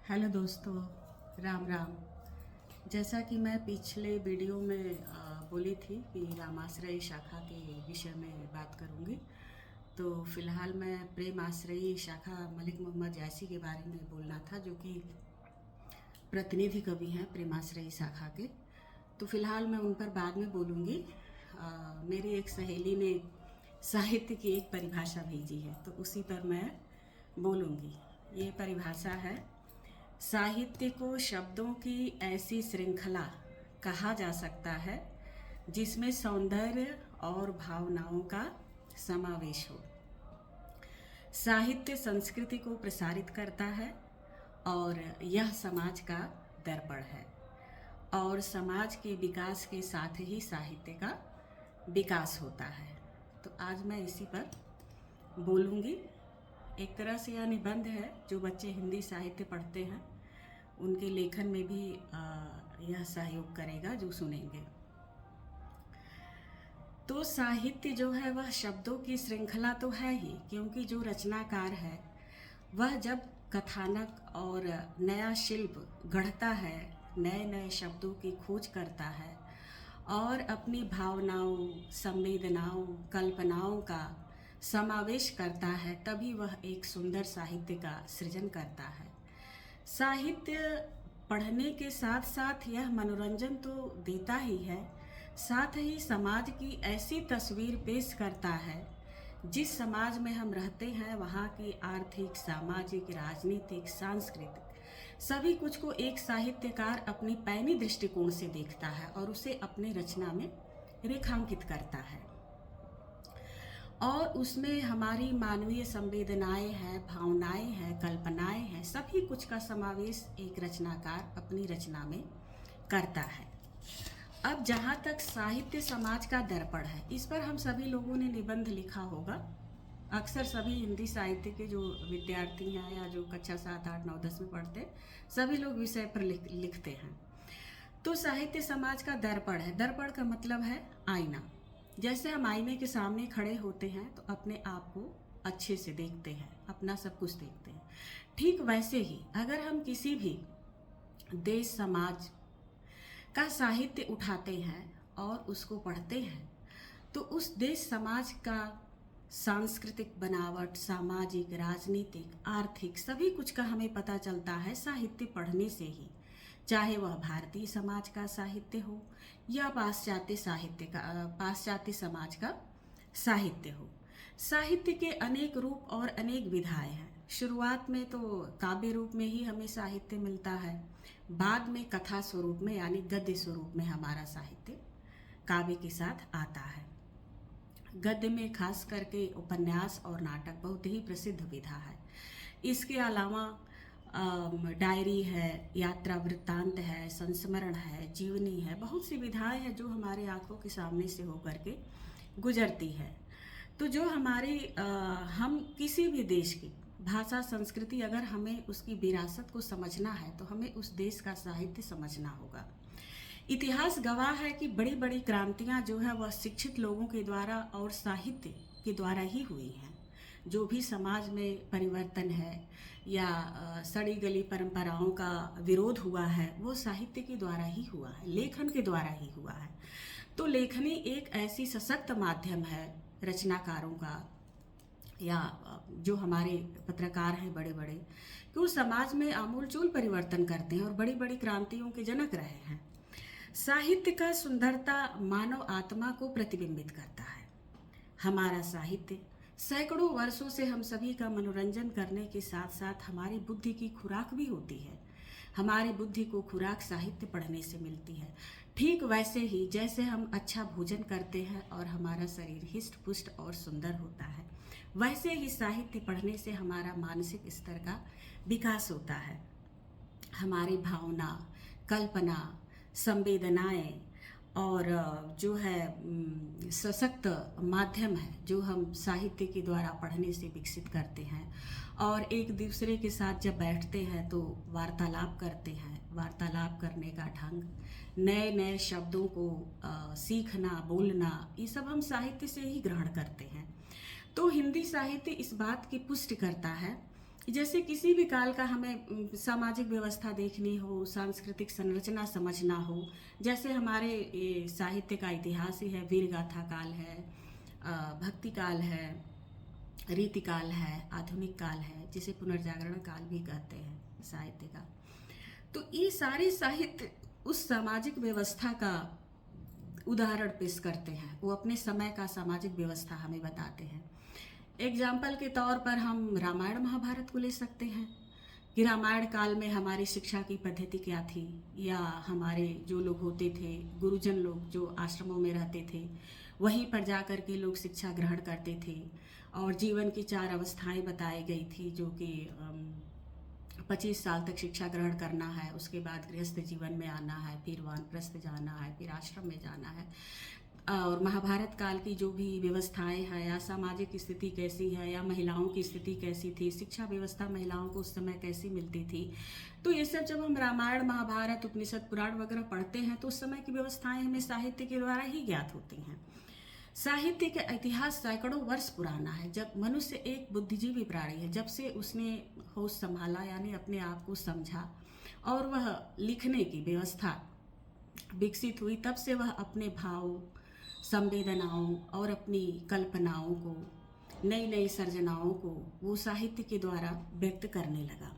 Hello दोस्तों, राम राम। जैसा कि मैं पिछले वीडियो में बोली थी कि रामाश्रयी शाखा के विषय में बात करूंगी, तो फिलहाल मैं प्रेम आश्रयी शाखा मलिक मोहम्मद जैसी के बारे में बोलना था, जो कि प्रतिनिधि कवि हैं प्रेमाश्रयी शाखा के। तो फिलहाल मैं उन पर बाद में बोलूँगी। मेरी एक सहेली ने साहित्य की एक परिभाषा भेजी है, तो उसी पर मैं बोलूँगी। ये परिभाषा है: साहित्य को शब्दों की ऐसी श्रृंखला कहा जा सकता है जिसमें सौंदर्य और भावनाओं का समावेश हो। साहित्य संस्कृति को प्रसारित करता है और यह समाज का दर्पण है, और समाज के विकास के साथ ही साहित्य का विकास होता है। तो आज मैं इसी पर बोलूँगी। एक तरह से यह निबंध है जो बच्चे हिंदी साहित्य पढ़ते हैं उनके लेखन में भी यह सहयोग करेगा जो सुनेंगे। तो साहित्य जो है वह शब्दों की श्रृंखला तो है ही, क्योंकि जो रचनाकार है वह जब कथानक और नया शिल्प गढ़ता है, नए नए शब्दों की खोज करता है और अपनी भावनाओं, संवेदनाओं, कल्पनाओं का समावेश करता है, तभी वह एक सुंदर साहित्य का सृजन करता है। साहित्य पढ़ने के साथ साथ यह मनोरंजन तो देता ही है, साथ ही समाज की ऐसी तस्वीर पेश करता है जिस समाज में हम रहते हैं वहाँ की आर्थिक, सामाजिक, राजनीतिक, सांस्कृतिक सभी कुछ को एक साहित्यकार अपनी पैनी दृष्टिकोण से देखता है और उसे अपनी रचना में रेखांकित करता है। और उसमें हमारी मानवीय संवेदनाएं हैं, भावनाएं हैं, कल्पनाएं हैं, सभी कुछ का समावेश एक रचनाकार अपनी रचना में करता है। अब जहाँ तक साहित्य समाज का दर्पण है, इस पर हम सभी लोगों ने निबंध लिखा होगा। अक्सर सभी हिंदी साहित्य के जो विद्यार्थी हैं या जो कक्षा 7, 8, 9, 10 में पढ़ते हैं, सभी लोग विषय पर लिखते हैं। तो साहित्य समाज का दर्पण है। दर्पण का मतलब है आईना। जैसे हम आईने के सामने खड़े होते हैं तो अपने आप को अच्छे से देखते हैं, अपना सब कुछ देखते हैं। ठीक वैसे ही अगर हम किसी भी देश समाज का साहित्य उठाते हैं और उसको पढ़ते हैं तो उस देश समाज का सांस्कृतिक बनावट, सामाजिक, राजनीतिक, आर्थिक सभी कुछ का हमें पता चलता है साहित्य पढ़ने से ही। चाहे वह भारतीय समाज का साहित्य हो या पाश्चात्य समाज का साहित्य हो। साहित्य के अनेक रूप और अनेक विधाएं हैं। शुरुआत में तो काव्य रूप में ही हमें साहित्य मिलता है, बाद में कथा स्वरूप में यानी गद्य स्वरूप में हमारा साहित्य काव्य के साथ आता है। गद्य में खास करके उपन्यास और नाटक बहुत ही प्रसिद्ध विधा है। इसके अलावा डायरी है, यात्रा वृत्तांत है, संस्मरण है, जीवनी है, बहुत सी विधाएं हैं जो हमारे आंखों के सामने से होकर के गुजरती है। तो जो हमारी हम किसी भी देश की भाषा, संस्कृति, अगर हमें उसकी विरासत को समझना है तो हमें उस देश का साहित्य समझना होगा। इतिहास गवाह है कि बड़ी बड़ी क्रांतियां जो है वह शिक्षित लोगों के द्वारा और साहित्य के द्वारा ही हुई हैं। जो भी समाज में परिवर्तन है या सड़ी गली परंपराओं का विरोध हुआ है वो साहित्य के द्वारा ही हुआ है, लेखन के द्वारा ही हुआ है। तो लेखनी एक ऐसी सशक्त माध्यम है रचनाकारों का या जो हमारे पत्रकार हैं बड़े बड़े, कि वो समाज में आमूलचूल परिवर्तन करते हैं और बड़ी बड़ी क्रांतियों के जनक रहे हैं। साहित्य का सुंदरता मानव आत्मा को प्रतिबिंबित करता है। हमारा साहित्य सैकड़ों वर्षों से हम सभी का मनोरंजन करने के साथ साथ हमारी बुद्धि की खुराक भी होती है। हमारी बुद्धि को खुराक साहित्य पढ़ने से मिलती है। ठीक वैसे ही जैसे हम अच्छा भोजन करते हैं और हमारा शरीर हिष्ट पुष्ट और सुंदर होता है, वैसे ही साहित्य पढ़ने से हमारा मानसिक स्तर का विकास होता है। हमारी भावना, कल्पना, संवेदनाएं और जो है सशक्त माध्यम है जो हम साहित्य के द्वारा पढ़ने से विकसित करते हैं। और एक दूसरे के साथ जब बैठते हैं तो वार्तालाप करते हैं। वार्तालाप करने का ढंग, नए नए शब्दों को सीखना, बोलना, ये सब हम साहित्य से ही ग्रहण करते हैं। तो हिंदी साहित्य इस बात की पुष्टि करता है जैसे किसी भी काल का हमें सामाजिक व्यवस्था देखनी हो, सांस्कृतिक संरचना समझना हो, जैसे हमारे ये साहित्य का इतिहास ही है, वीर गाथा काल है, भक्ति काल है, रीति काल है, आधुनिक काल है, जिसे पुनर्जागरण काल भी कहते हैं साहित्य का। तो ये सारे साहित्य उस सामाजिक व्यवस्था का उदाहरण पेश करते हैं, वो अपने समय का सामाजिक व्यवस्था हमें बताते हैं। एग्जाम्पल के तौर पर हम रामायण महाभारत को ले सकते हैं कि रामायण काल में हमारी शिक्षा की पद्धति क्या थी, या हमारे जो लोग होते थे, गुरुजन लोग जो आश्रमों में रहते थे, वहीं पर जा कर के लोग शिक्षा ग्रहण करते थे, और जीवन की 4 अवस्थाएं बताई गई थी, जो कि 25 साल तक शिक्षा ग्रहण करना है, उसके बाद गृहस्थ जीवन में आना है, फिर वानप्रस्थ जाना है, फिर आश्रम में जाना है। और महाभारत काल की जो भी व्यवस्थाएं हैं, या सामाजिक स्थिति कैसी है, या महिलाओं की स्थिति कैसी थी, शिक्षा व्यवस्था महिलाओं को उस समय कैसी मिलती थी, तो ये सब जब हम रामायण महाभारत उपनिषद पुराण वगैरह पढ़ते हैं तो उस समय की व्यवस्थाएं हमें साहित्य के द्वारा ही ज्ञात होती हैं। साहित्य का इतिहास सैकड़ों वर्ष पुराना है। जब मनुष्य एक बुद्धिजीवी प्राणी है, जब से उसने होश संभाला, यानी अपने आप को समझा, और वह लिखने की व्यवस्था विकसित हुई, तब से वह अपने भाव, संवेदनाओं और अपनी कल्पनाओं को, नई नई सर्जनाओं को वो साहित्य के द्वारा व्यक्त करने लगा।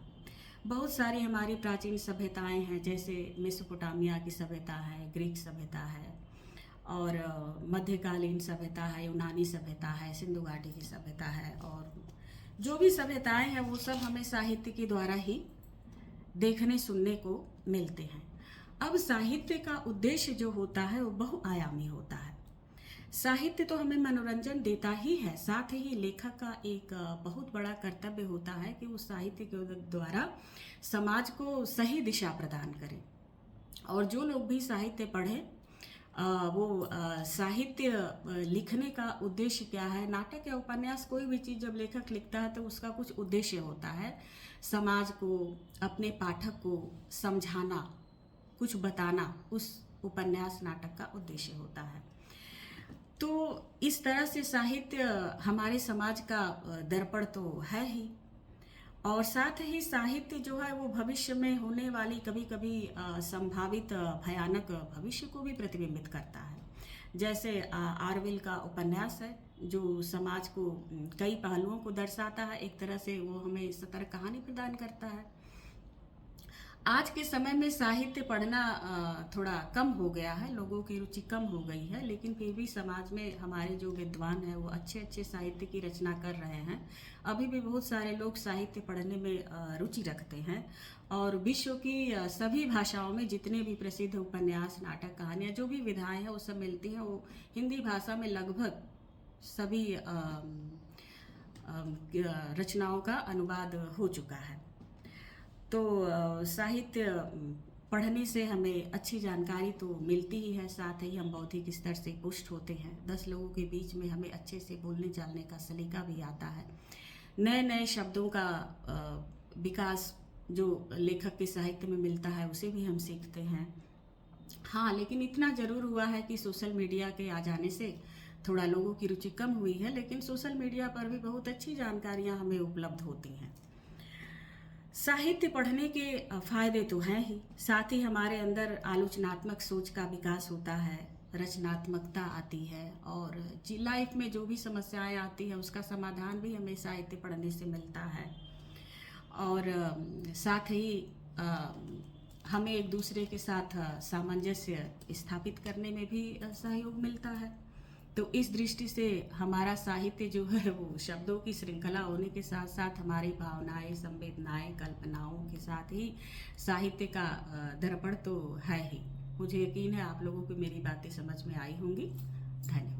बहुत सारी हमारी प्राचीन सभ्यताएं हैं, जैसे मेसोपोटामिया की सभ्यता है, ग्रीक सभ्यता है, और मध्यकालीन सभ्यता है, यूनानी सभ्यता है, सिंधु घाटी की सभ्यता है, और जो भी सभ्यताएं हैं वो सब हमें साहित्य के द्वारा ही देखने सुनने को मिलते हैं। अब साहित्य का उद्देश्य जो होता है वो बहुआयामी होता है। साहित्य तो हमें मनोरंजन देता ही है, साथ ही लेखक का एक बहुत बड़ा कर्तव्य होता है कि वो साहित्य के द्वारा समाज को सही दिशा प्रदान करे। और जो लोग भी साहित्य पढ़े, वो साहित्य लिखने का उद्देश्य क्या है, नाटक या उपन्यास, कोई भी चीज़ जब लेखक लिखता है तो उसका कुछ उद्देश्य होता है, समाज को, अपने पाठक को समझाना, कुछ बताना, उस उपन्यास नाटक का उद्देश्य होता है। तो इस तरह से साहित्य हमारे समाज का दर्पण तो है ही, और साथ ही साहित्य जो है वो भविष्य में होने वाली कभी कभी संभावित भयानक भविष्य को भी प्रतिबिंबित करता है। जैसे आरविल का उपन्यास है, जो समाज को कई पहलुओं को दर्शाता है। एक तरह से वो हमें सतर्क कहानी प्रदान करता है। आज के समय में साहित्य पढ़ना थोड़ा कम हो गया है, लोगों की रुचि कम हो गई है, लेकिन फिर भी समाज में हमारे जो विद्वान हैं वो अच्छे अच्छे साहित्य की रचना कर रहे हैं। अभी भी बहुत सारे लोग साहित्य पढ़ने में रुचि रखते हैं, और विश्व की सभी भाषाओं में जितने भी प्रसिद्ध उपन्यास, नाटक, कहानियाँ, जो भी विधाएं हैं वो सब मिलती हैं, वो हिंदी भाषा में लगभग सभी रचनाओं का अनुवाद हो चुका है। तो साहित्य पढ़ने से हमें अच्छी जानकारी तो मिलती ही है, साथ ही हम बौद्धिक स्तर से पुष्ट होते हैं। 10 लोगों के बीच में हमें अच्छे से बोलने चालने का सलीका भी आता है। नए नए शब्दों का विकास जो लेखक के साहित्य में मिलता है उसे भी हम सीखते हैं। हाँ, लेकिन इतना ज़रूर हुआ है कि सोशल मीडिया के आ जाने से थोड़ा लोगों की रुचि कम हुई है, लेकिन सोशल मीडिया पर भी बहुत अच्छी जानकारियाँ हमें उपलब्ध होती हैं। साहित्य पढ़ने के फायदे तो हैं ही, साथ ही हमारे अंदर आलोचनात्मक सोच का विकास होता है, रचनात्मकता आती है, और लाइफ में जो भी समस्याएं आती है उसका समाधान भी हमें साहित्य पढ़ने से मिलता है। और साथ ही हमें एक दूसरे के साथ सामंजस्य स्थापित करने में भी सहयोग मिलता है। तो इस दृष्टि से हमारा साहित्य जो है वो शब्दों की श्रृंखला होने के साथ साथ हमारी भावनाएं, संवेदनाएं, कल्पनाओं के साथ ही साहित्य का दर्पण तो है ही। मुझे यकीन है आप लोगों को मेरी बातें समझ में आई होंगी। धन्यवाद।